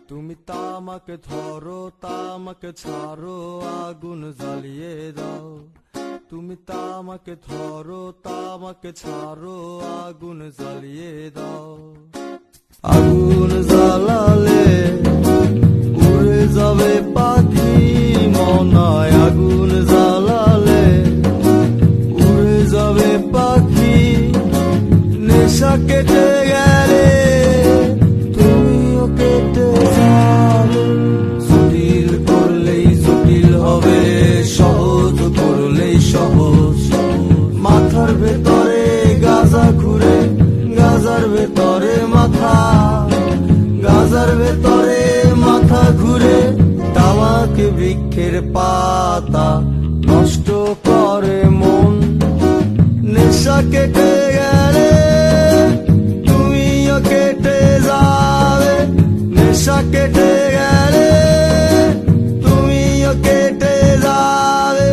তুমি তামাকে ধরো তামাকে ছাড়ো আগুন জ্বালিয়ে দাও। তুমি তামাকে ধরো তামাকে ছাড়ো আগুন জ্বালিয়ে দাও। আগুন জ্বালালে উড়ে যাবে পাখি মনায়, আগুন জ্বালালে উড়ে যাবে পাখি। নেশা কেটে গেলে তুমিও কেটে যাবে। জটিল করলেই জটিল হবে, সহজ করলেই সহজ। মাথার ভেতরে গাজা ঘুরে, গাজার ভেতরে মাথা, গাজার ভেতরে মাথা ঘুরে। তামাক বৃক্ষের পাতা নষ্ট করে মন। নেশা কেটে গেলে তুমিও কেটে যাবে। নেশা কেটে গেলে তুমিও কেটে যাবে।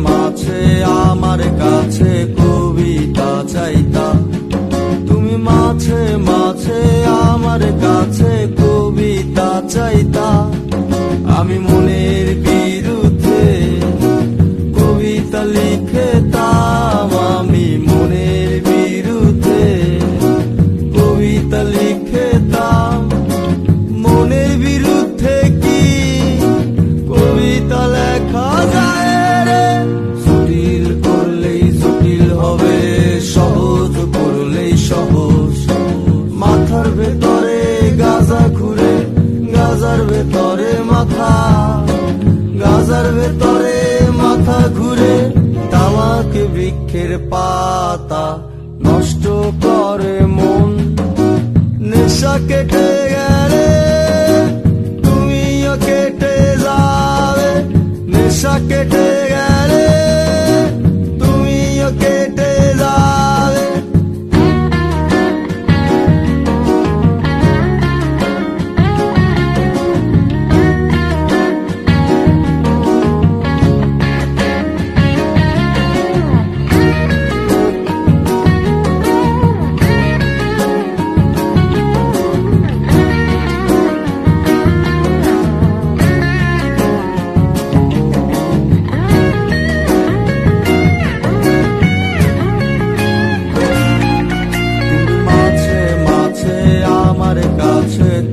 মাঝে আমার কাছে কবিতা চাইতা। তুমি মাঝে মাঝে আমার কাছে কবিতা চাইতা। আমি মনের বিরুদ্ধে কবিতা লিখতাম। আমি মনের বিরুদ্ধে কবিতা লিখতাম। মনের বিরুদ্ধে কি কবিতা লেখা যায়? সহজ করলেই সহজ। মাথার ভেতরে গাজা ঘুরে, গাজার ভেতরে মাথা, গাজার ভেতরে মাথা ঘুরে। তামাক বৃক্ষের পাতা নষ্ট করে মন। নেশা কেটে গেলে তুমিও কেটে যাবে। নেশা কেটে গেলে তুমিও কেটে যাবে।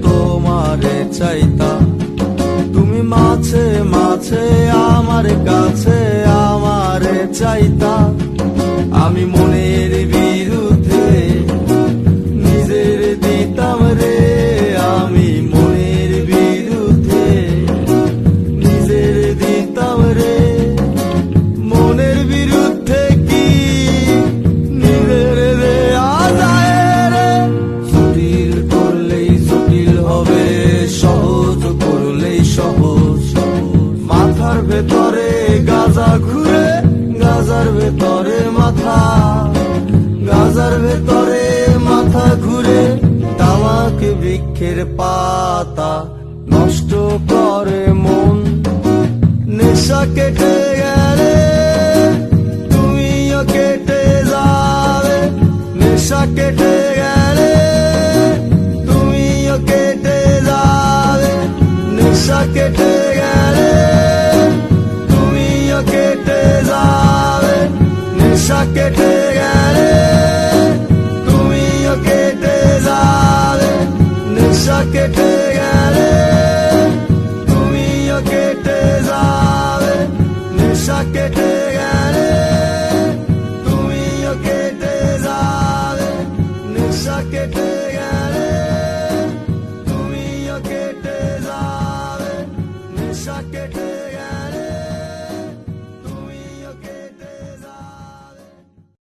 তোমারে চাইতা। তুমি মাঝে মাঝে আমার কাছে আমারে চাইতা। আমি মনের বিরুদ্ধে নিজের দিতাম রে। আমি মনের বিরুদ্ধে নিজের দিতাম রে। মনের বিরুদ্ধে কি নিজের দেয়া যায় রে? জটিল করলেই জটিল হবে, সহজ করলেই সহজ। মাথার ভেতরে গাজা ঘুরে, গাজার ভেতরে মাথা, গাজার ভেতরে মাথা ঘুরে। তামাক বৃক্ষের পাতা নষ্ট করে মন। নেশা কেটে গেলে তুমিও কেটে যাবে। নেশা কেটে গেলে তুমিও কেটে যাবে। নেশা কেটে গেলে তুমিও কেটে যাবে। নেশা কেটে গেলে তুমিও কেটে যাবে। নেশা কেটে গেলে তুমিও কেটে যাবে। নেশা কেটে